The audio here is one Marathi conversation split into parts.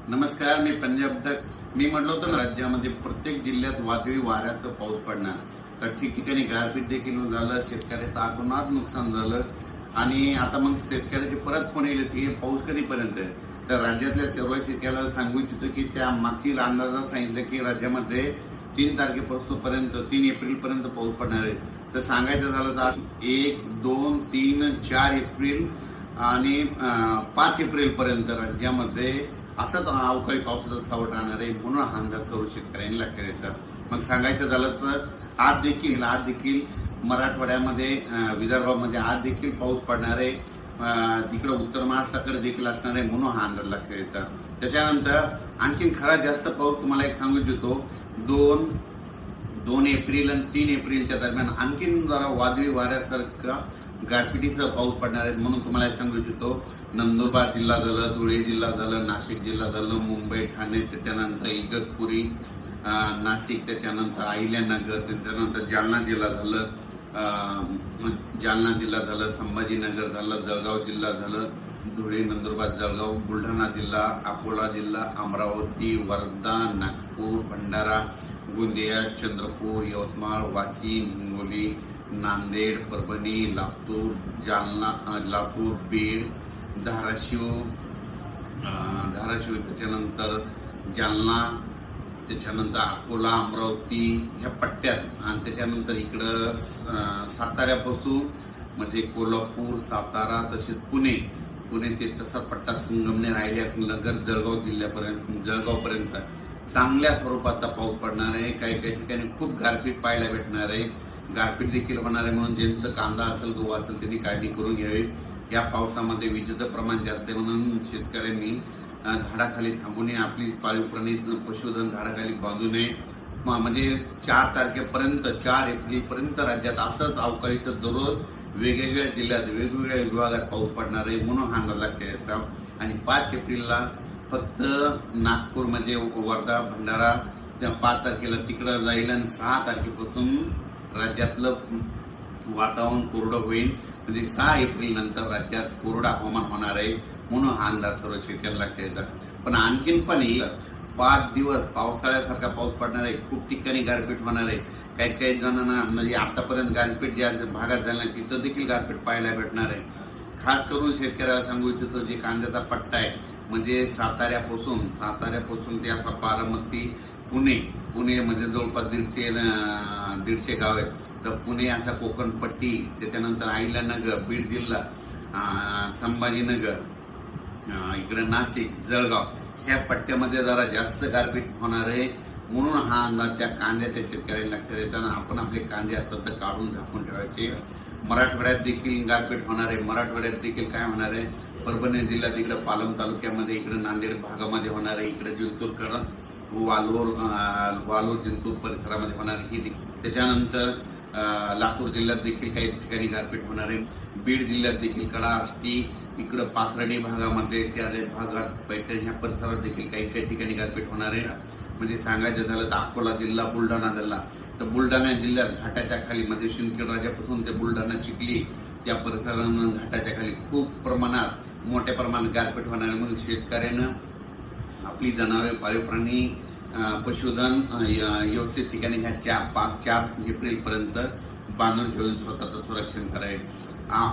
नमस्कार, मी पंजाब तक. मी म्हटलं होतं ना, राज्यामध्ये प्रत्येक जिल्ह्यात वादळी वाऱ्यासह पाऊस पडणार. तर ठिकठिकाणी गारपीट देखील झालं, शेतकऱ्याचं अतोनात नुकसान झालं. आणि आता मग शेतकऱ्याचे परत फोन येईल की हे पाऊस कधीपर्यंत आहे. तर राज्यातल्या सर्व शेतकऱ्याला सांगू इच्छितो की त्या मागील अंदाजात सांगितलं की राज्यामध्ये 3 तारखेपासून 3 एप्रिलपर्यंत पाऊस पडणार आहे. तर सांगायचं झालं तर 1, 2, 3, 4 एप्रिल आणि 5 एप्रिलपर्यंत राज्यामध्ये असंच अवकाळी पावसाचा सावट राहणार आहे. म्हणून हा अंदाज सर्व शेतकऱ्यांनी लक्षात घ्यायचा. मग सांगायचं झालं तर आज देखील मराठवाड्यामध्ये, विदर्भामध्ये आज देखील पाऊस पडणार आहे. तिकडे उत्तर महाराष्ट्राकडे देखील असणार आहे. म्हणून हा अंदाज लक्षात घ्यायचा. त्याच्यानंतर आणखीन खरा जास्त पाऊस तुम्हाला एक सांगू इच्छितो. 2 एप्रिल आणि 3 एप्रिलच्या दरम्यान आणखीन जरा वादळी वाऱ्यासारखा गारपिटीसह पाऊस पडणार आहे. म्हणून तुम्हाला एक सांगू इच्छितो, नंदुरबार जिल्हा झालं, धुळे जिल्हा झालं, नाशिक जिल्हा झालं, मुंबई, ठाणे, त्याच्यानंतर इगतपुरी, नाशिक, त्याच्यानंतर अहिल्यानगर, त्याच्यानंतर जालना जिल्हा झालं, संभाजीनगर झालं, जळगाव जिल्हा झालं, धुळे, नंदुरबार, जळगाव, बुलढाणा जिल्हा, अकोला जिल्हा, अमरावती, वर्धा, नागपूर, भंडारा, गोंदिया, चंद्रपूर, यवतमाळ, वाशिम, हिंगोली, नांदेड, परभणी, लातूर, बीड, धाराशिव, त्याच्यानंतर जालना, त्याच्यानंतर अकोला, अमरावती ह्या पट्ट्यात, आणि त्याच्यानंतर इकडं साताऱ्यापासून म्हणजे कोल्हापूर, सातारा, तसेच पुणे ते तसा पट्टा संगमनेर, अहिल्यानगर, जळगावपर्यंत चांगल्या स्वरूपाचा पाऊस पडणार आहे. काही ठिकाणी खूप गारपीट पाहायला भेटणार आहे. गारपीट देखील होणार आहे. म्हणून ज्यांचं कांदा असेल, गहू असेल त्यांनी काळजी करून घ्यावी. या पावसामध्ये विजेचं प्रमाण जास्त आहे. म्हणून शेतकऱ्यांनी झाडाखाली थांबू नये. आपली पाळीव प्राणी पशुधन झाडाखाली बांधू नये. म्हणजे 4 एप्रिलपर्यंत राज्यात असंच अवकाळीचं दररोज वेगवेगळ्या जिल्ह्यात, वेगवेगळ्या विभागात पाऊस पडणार आहे. म्हणून हा अंदाज लक्षात घ्यायचा. आणि 5 एप्रिलला फक्त नागपूरमध्ये, वर्धा, भंडारा 5 तारखेला तिकडं जाईल. आणि 6 तारखेपासून राज्यातलं वातावरण कोरडं होईल. म्हणजे 6 एप्रिल नंतर राज्यात कोरडा हवामान होणार आहे. म्हणून हा अंदाज सर्व शेतकऱ्यांना लक्षात येतात. पण आणखीन पण 5 दिवस पावसाळ्यासारखा पाऊस पडणार आहे. खूप ठिकाणी गारपीट होणार आहे. काही जणांना म्हणजे आतापर्यंत गारपीट ज्या भागात झाला तिथं देखील गारपीट पाहायला भेटणार आहे. खास करून शेतकऱ्याला सांगू इच्छितो, जे कांद्याचा पट्टा आहे म्हणजे साताऱ्यापासून ते असा बारामती, पुणे म्हणजे जवळपास 150 गाव आहेत. तर पुणे असा कोकणपट्टी, त्याच्यानंतर अहिल्यानगर, बीड जिल्हा, संभाजीनगर, इकडे नाशिक, जळगाव ह्या पट्ट्यामध्ये जरा जास्त गारपीट होणार आहे. म्हणून हा अंदाज त्या कांद्याच्या शेतकऱ्यांना लक्षात येताना आपण आपले कांदे असतात तर काढून झाकून ठेवायचे. मराठवाड्यात देखील गारपीट होणार आहे. मराठवाड्यात देखील काय होणार आहे, परभणी जिल्ह्यात इकडे पालम तालुक्यामध्ये, इकडे नांदेड भागामध्ये होणार आहे. इकडे जिंतूरकडं वालोर जिंतूर परिसरामध्ये होणार आहे. त्याच्यानंतर लातूर जिल्ह्यात देखील काही ठिकाणी गारपीट होणार आहे. बीड जिल्ह्यात देखील कडा, आष्टी, इकडं पाथर्डी भागामध्ये, त्या भागात, पैठण ह्या परिसरात देखील काही ठिकाणी गारपीट होणार आहे. म्हणजे सांगायचं झालं तर अकोला जिल्हा, बुलढाणा जिल्हा, तर बुलढाणा जिल्ह्यात घाटाच्या खाली म्हणजे शिंदखेड राजापासून ते बुलढाणा, चिखली त्या परिसरानं घाटाच्या खाली खूप प्रमाणात, मोठ्या प्रमाणात गारपीट होणार आहे. म्हणून शेतकऱ्यानं आपली जनावरे, पाळीव प्राणी, पशुधन व्यवस्थित ठिकाणी ह्या 4 एप्रिलपर्यंत बांधून ठेवून स्वतःचं संरक्षण करायचं.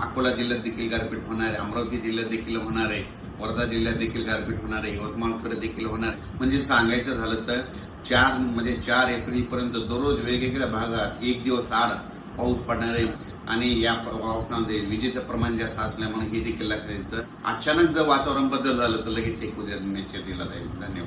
अकोला जिल्ह्यात देखील गारपीट होणार आहे. अमरावती जिल्ह्यात देखील होणार आहे. वर्धा जिल्ह्यात देखील गारपीट होणार आहे. यवतमाळकडे देखील होणार आहे. म्हणजे सांगायचं झालं तर 4 एप्रिलपर्यंत दररोज वेगवेगळ्या भागात 1 दिवस आड पाऊस पडणार आहे. आणि या पावसामध्ये विजेचं प्रमाण जास्त असल्यामुळे हे देखील लक्षात द्यायचं. अचानक जर वातावरण बदल झालं तर लगेच एक उद्या मेसेज दिला जाईल. धन्यवाद.